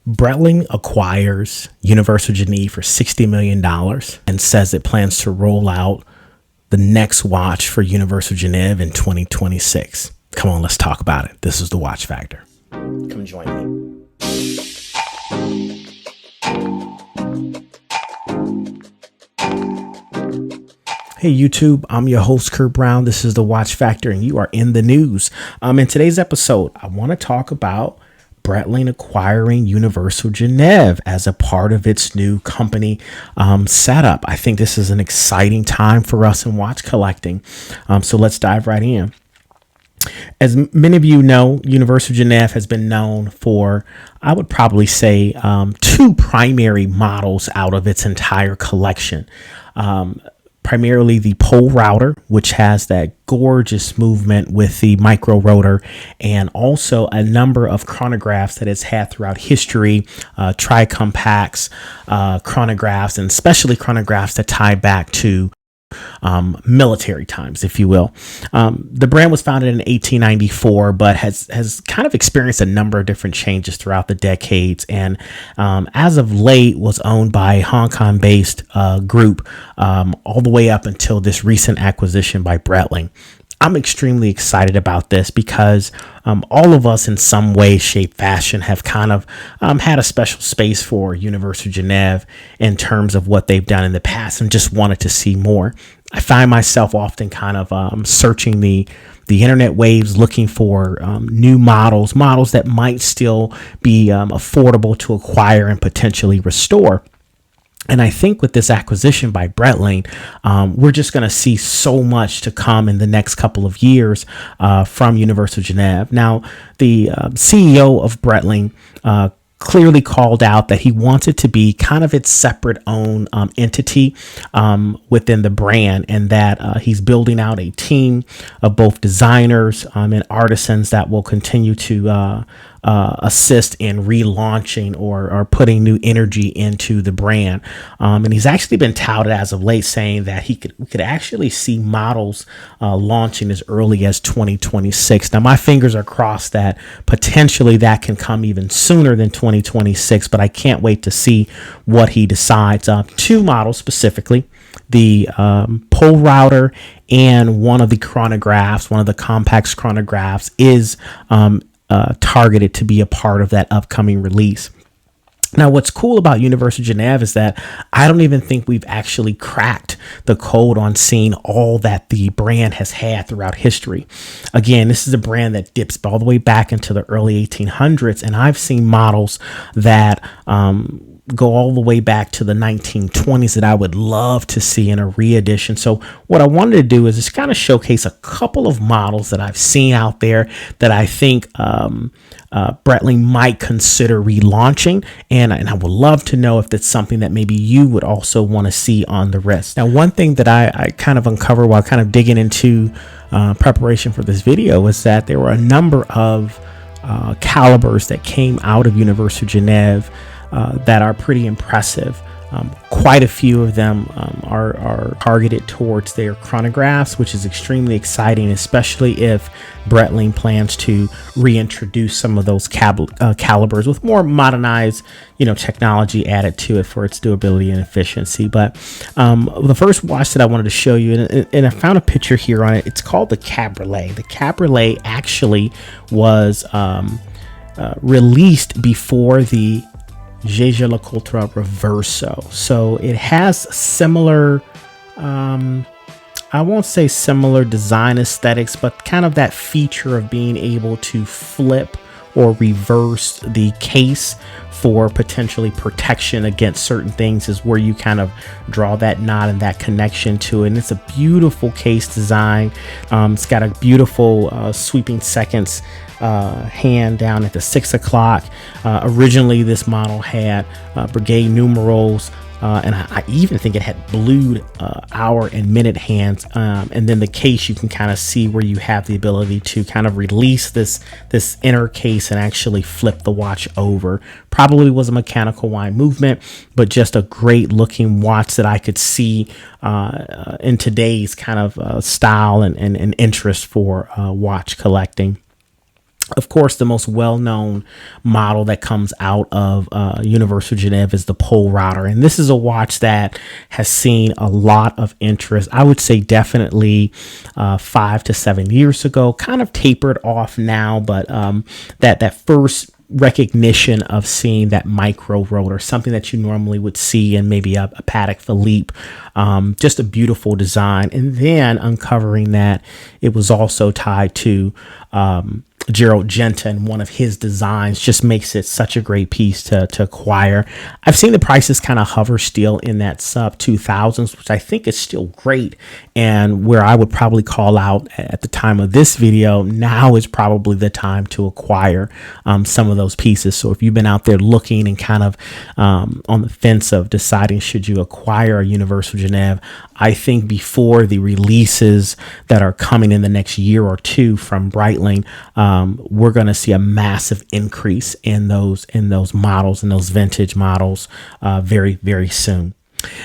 Breitling acquires Universal Genève for $60 million and says it plans to roll out the next watch for Universal Genève in 2026. Come on, let's talk about it. This is the Watch Factor. Come join me. Hey YouTube, I'm your host Kurt Brown. This is the Watch Factor and you are in the news. In today's episode, I want to talk about Breitling acquiring Universal Genève as a part of its new company setup. I think this is an exciting time for us in watch collecting. So let's dive right in. As many of you know, Universal Genève has been known for, I would probably say, two primary models out of its entire collection. Primarily the Polerouter, which has that gorgeous movement with the micro rotor, and also a number of chronographs that it's had throughout history, tri-compacts, chronographs, and especially chronographs that tie back to military times, if you will. The brand was founded in 1894, but has kind of experienced a number of different changes throughout the decades. And as of late was owned by a Hong Kong based group all the way up until this recent acquisition by Breitling. I'm extremely excited about this because all of us in some way, shape, fashion have kind of had a special space for Universal Genève in terms of what they've done in the past and just wanted to see more. I find myself often kind of searching the internet waves looking for new models that might still be affordable to acquire and potentially restore. And I think with this acquisition by Breitling, we're just going to see so much to come in the next couple of years from Universal Genève. Now, the CEO of Breitling clearly called out that he wants it to be kind of its separate own entity within the brand, and that he's building out a team of both designers and artisans that will continue to assist in relaunching or putting new energy into the brand. And he's actually been touted as of late saying that we could actually see models launching as early as 2026. Now, my fingers are crossed that potentially that can come even sooner than 2026, but I can't wait to see what he decides. Two models specifically, the Polerouter and one of the chronographs, one of the compacts chronographs is targeted to be a part of that upcoming release. Now, what's cool about Universal Genève is that I don't even think we've actually cracked the code on seeing all that the brand has had throughout history. Again, this is a brand that dips all the way back into the early 1800s, and I've seen models that go all the way back to the 1920s that I would love to see in a re-edition. So what I wanted to do is just kind of showcase a couple of models that I've seen out there that I think Breitling might consider relaunching, and I would love to know if that's something that maybe you would also want to see on the wrist. Now, one thing that I kind of uncovered while kind of digging into preparation for this video was that there were a number of calibers that came out of Universal Genève that are pretty impressive. Quite a few of them are targeted towards their chronographs, which is extremely exciting, especially if Breitling plans to reintroduce some of those calibers with more modernized, technology added to it for its durability and efficiency. But the first watch that I wanted to show you, and I found a picture here on it, it's called the Cabriolet. The Cabriolet actually was released before the Jaeger-LeCoultre Reverso. So it has similar, I won't say similar design aesthetics, but kind of that feature of being able to flip or reverse the case for potentially protection against certain things is where you kind of draw that knot and that connection to it. And it's a beautiful case design. It's got a beautiful sweeping seconds hand down at the 6 o'clock. Originally, this model had brigade numerals, and I even think it had blued hour and minute hands. And then the case, you can kind of see where you have the ability to kind of release this inner case and actually flip the watch over. Probably was a mechanical wind movement, but just a great looking watch that I could see in today's kind of style and interest for watch collecting. Of course, the most well-known model that comes out of Universal Genève is the Polerouter. And this is a watch that has seen a lot of interest. I would say definitely 5 to 7 years ago, kind of tapered off now, but that first recognition of seeing that micro rotor, something that you normally would see in maybe a Patek Philippe, just a beautiful design. And then uncovering that it was also tied to Gerald Genton, one of his designs, just makes it such a great piece to acquire. I've seen the prices kind of hover still in that sub 2000s, which I think is still great. And where I would probably call out at the time of this video, now is probably the time to acquire some of those pieces. So if you've been out there looking and kind of on the fence of deciding should you acquire a Universal Genève, I think before the releases that are coming in the next year or two from Breitling, we're going to see a massive increase in those models, in those vintage models, very, very soon.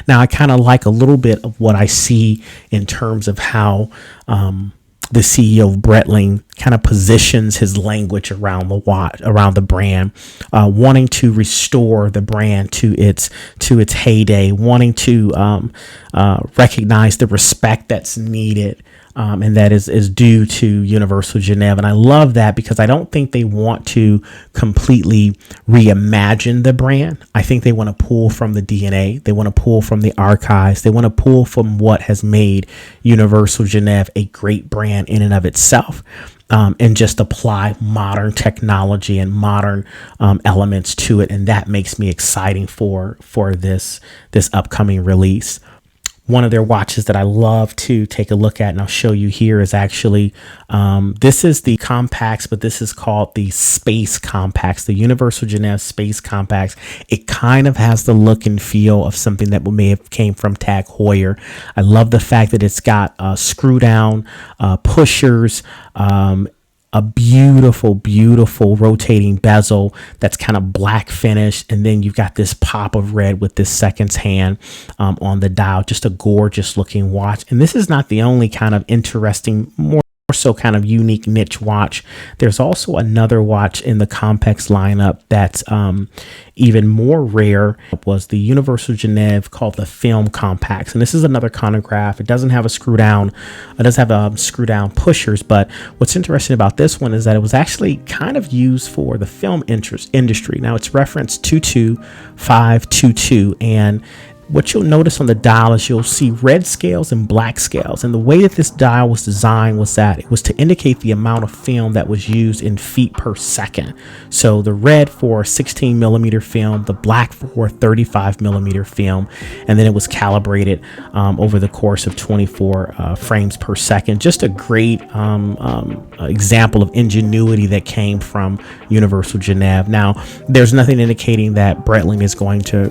Now, I kind of like a little bit of what I see in terms of how the CEO of Breitling kind of positions his language around the watch, around the brand, wanting to restore the brand to its heyday, wanting to recognize the respect that's needed. And that is due to Universal Genève. And I love that because I don't think they want to completely reimagine the brand. I think they want to pull from the DNA. They want to pull from the archives. They want to pull from what has made Universal Genève a great brand in and of itself. And just apply modern technology and modern elements to it. And that makes me exciting for this upcoming release. One of their watches that I love to take a look at, and I'll show you here, is actually, this is the Compacts, but this is called the Space Compacts, the Universal Genève Space Compacts. It kind of has the look and feel of something that may have came from Tag Heuer. I love the fact that it's got screw down pushers, a beautiful, beautiful rotating bezel that's kind of black finished. And then you've got this pop of red with this seconds hand on the dial. Just a gorgeous looking watch. And this is not the only kind of interesting, more so kind of unique niche watch. There's also another watch in the Compacts lineup that's even more rare. It was the Universal Genève called the Film Compacts, and this is another chronograph. It doesn't have a screw down. It does have screw down pushers, but what's interesting about this one is that it was actually kind of used for the film industry. Now it's referenced 22522, and what you'll notice on the dial is you'll see red scales and black scales. And the way that this dial was designed was that it was to indicate the amount of film that was used in feet per second. So the red for 16 millimeter film, the black for 35 millimeter film, and then it was calibrated over the course of 24 frames per second. Just a great example of ingenuity that came from Universal Genève. Now, there's nothing indicating that Breitling is going to,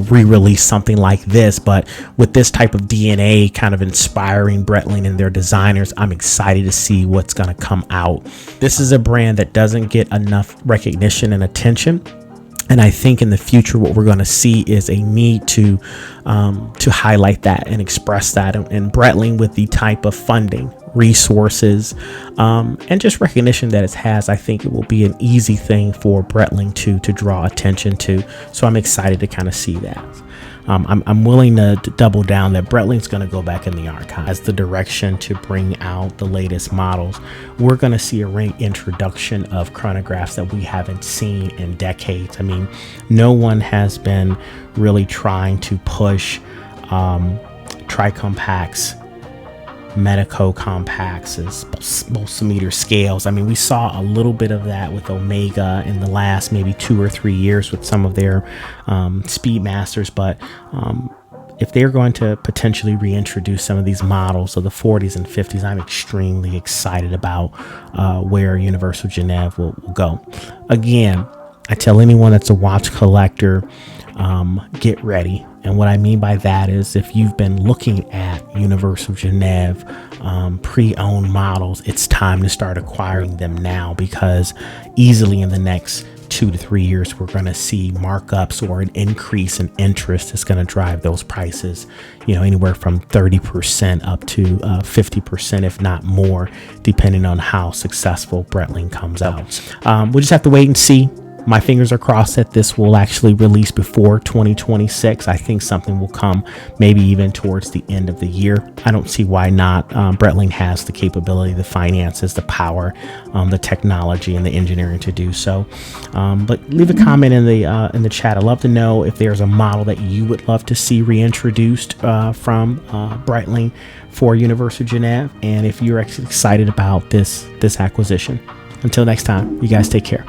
re-release something like this, but with this type of DNA kind of inspiring Breitling and their designers, I'm excited to see what's going to come out. This is a brand that doesn't get enough recognition and attention. And I think in the future, what we're going to see is a need to highlight that and express that. And Breitling, with the type of funding, resources, and just recognition that it has, I think it will be an easy thing for Breitling to draw attention to. So I'm excited to kind of see that. I'm willing to double down that Breitling's going to go back in the archive as the direction to bring out the latest models. We're going to see a reintroduction of chronographs that we haven't seen in decades. I mean, no one has been really trying to push tricompacts, Medico compacts as multimeter scales. I mean, we saw a little bit of that with Omega in the last maybe 2 or 3 years with some of their Speedmasters, but if they're going to potentially reintroduce some of these models of the 40s and 50s, I'm extremely excited about where Universal Genève will go. Again, I tell anyone that's a watch collector, get ready. And what I mean by that is if you've been looking at Universal Genève pre-owned models, it's time to start acquiring them now, because easily in the next 2 to 3 years, we're going to see markups or an increase in interest that's going to drive those prices, anywhere from 30% up to 50%, if not more, depending on how successful Breitling comes out. We'll just have to wait and see. My fingers are crossed that this will actually release before 2026. I think something will come maybe even towards the end of the year. I don't see why not. Breitling has the capability, the finances, the power, the technology, and the engineering to do so. But leave a comment in the chat. I'd love to know if there's a model that you would love to see reintroduced from Breitling for Universal Genève, and if you're excited about this acquisition. Until next time, you guys take care.